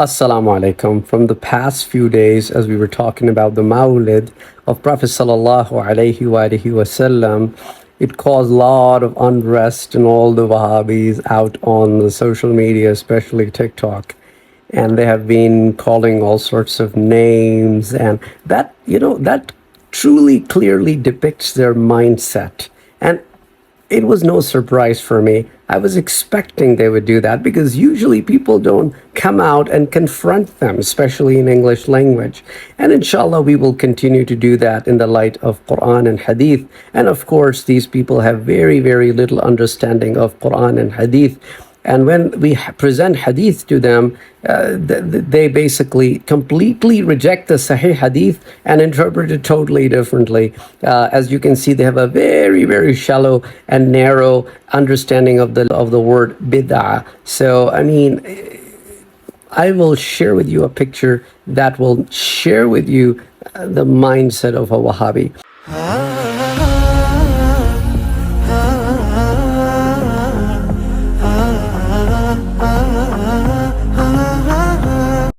Assalamu alaikum. From the past few days, as we were talking about the Mawlid of Prophet sallallahu alaihi wasallam, it caused a lot of unrest in all the Wahhabis out on the social media, especially TikTok. And they have been calling all sorts of names, and that truly clearly depicts their mindset. And it was no surprise for me. I was expecting they would do that because usually people don't come out and confront them, especially in English language. And inshallah, we will continue to do that in the light of Quran and Hadith. And of course, these people have very, very little understanding of Quran and Hadith. And when we present hadith to them, they basically completely reject the Sahih hadith and interpret it totally differently. As you can see, they have a very, very shallow and narrow understanding of the word bid'ah. So, I mean, I will share with you a picture that will share with you the mindset of a Wahhabi.